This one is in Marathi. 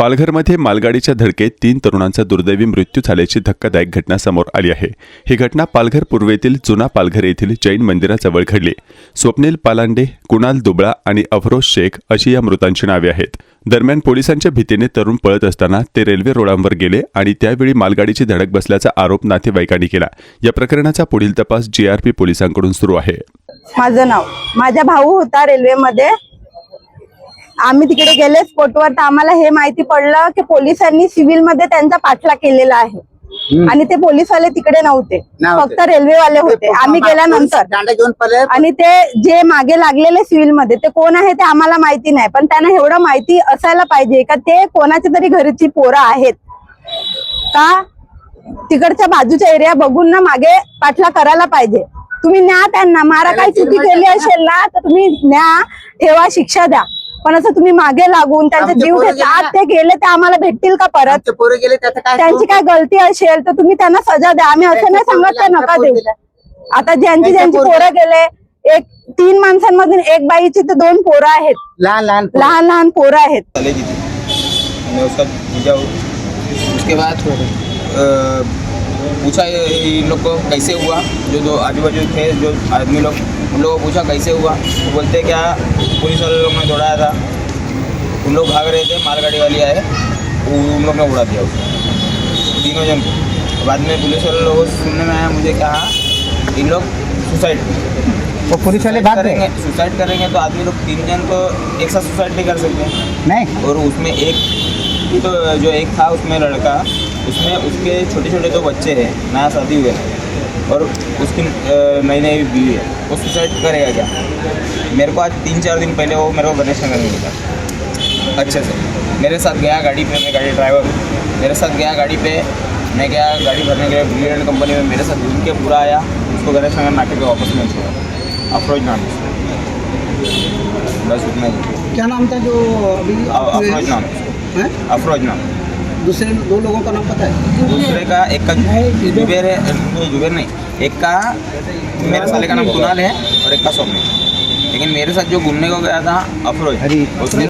पालघरमध्ये मालगाडीच्या धडकेत 3 तरुणांचा दुर्दैवी मृत्यू झाल्याची धक्कादायक घटना समोर आली आहे। ही घटना पालघर पूर्वेतील जुना पालघर येथील जैन मंदिराजवळ घडली। स्वप्नील पालांडे, कुणाल दुबळा आणि अफरोज शेख अशी या मृतांची नावे आहेत। दरम्यान पोलिसांच्या भीतीने तरुण पळत असताना ते रेल्वे रोडांवर गेले आणि त्यावेळी मालगाडीची धडक बसल्याचा आरोप नातेवाईकांनी केला। या प्रकरणाचा पुढील तपास जीआरपी पोलिसांकडून सुरू आहे। माझं नाव, माझा भाऊ होता रेल्वेमध्ये। आम्ही तिकडे गेले स्पॉटवर, तर आम्हाला हे माहिती पडलं की पोलिसांनी सिव्हिल मध्ये त्यांचा पाठलाग केलेला आहे आणि ते पोलीसवाले तिकडे नव्हते, फक्त रेल्वेवाले होते। आम्ही गेल्यानंतर आणि ते जे मागे लागलेले सिव्हिल मध्ये ते कोण आहे ते आम्हाला माहिती नाही, पण त्यांना एवढं माहिती असायला पाहिजे का ते कोणाच्या तरी घरची पोरं आहेत का, तिकडच्या बाजूच्या एरिया बघून ना मागे पाठलाग करायला पाहिजे। तुम्ही न्या त्यांना, मारा काही चुकी केली असेल ना तर तुम्ही न्या, ठेवा, शिक्षा द्या, पण असं तुम्ही मागे लागून त्यांचा जीव घेतला। आज ते गेले ते आम्हाला भेटतील का परत? त्यांची काय गलती असेल तर तुम्ही त्यांना सजा द्या। आम्ही असं नाही सांगत तर नका देऊ। आता ज्यांची पोरं गेले, 3 माणसांमधून 1 बाईची तर 2 पोरं आहेत, लहान पोरं आहेत। उसके बाद पूछा इन लोग को कैसे हुआ, जो दो आजू बाजू थे जो आदमी लोग, उन लोगों को पूछा कैसे हुआ, तो बोलते क्या पुलिस वाले लोग ने दौड़ाया था, उन लोग भाग रहे थे, मालगाड़ी वाली आए, उन लोग ने उड़ा दिया उसको, तीनों जन को। बाद में पुलिस वाले लोगों से सुनने में आया, मुझे कहा इन लोग सुसाइड, वो पुलिस वाले बात करेंगे, सुसाइड करेंगे तो आदमी लोग 3 जन तो एक साथ सुसाइड नहीं कर सकते नहीं। और उसमें एक तो जो एक था उसमें लड़का, उसमें उसके छोटे छोटे 2 बच्चे हैं, नया शादी हुए हैं और उसकी नई नई बीवी है, वो सुसाइड करेगा क्या? मेरे को आज 3-4 दिन पहले वो मेरे को गणेश नगर में मिला अच्छे से, मेरे साथ गया गाड़ी पे, मैं गाड़ी ड्राइवर, मेरे साथ गया गाड़ी पे, मैं गया गाड़ी भरने के लिए ब्रिलियंट कंपनी में, मेरे साथ घूम के पूरा आया, उसको गणेश नगर नाके पे वापस में छोड़ा, अफरोज नाम, बस उतना ही। क्या नाम था जो अभी? अफरोज नाम, अफरोज नाम। दूसरे 2 लोगों का नाम पता है? दूसरे का एक का जुबेर है, जुबेर नहीं, एक का मेरे साले का नाम कुणाल है और एक का स्वप्निल। लेकिन मेरे साथ जो घूमने को गया था अफरोज, उसने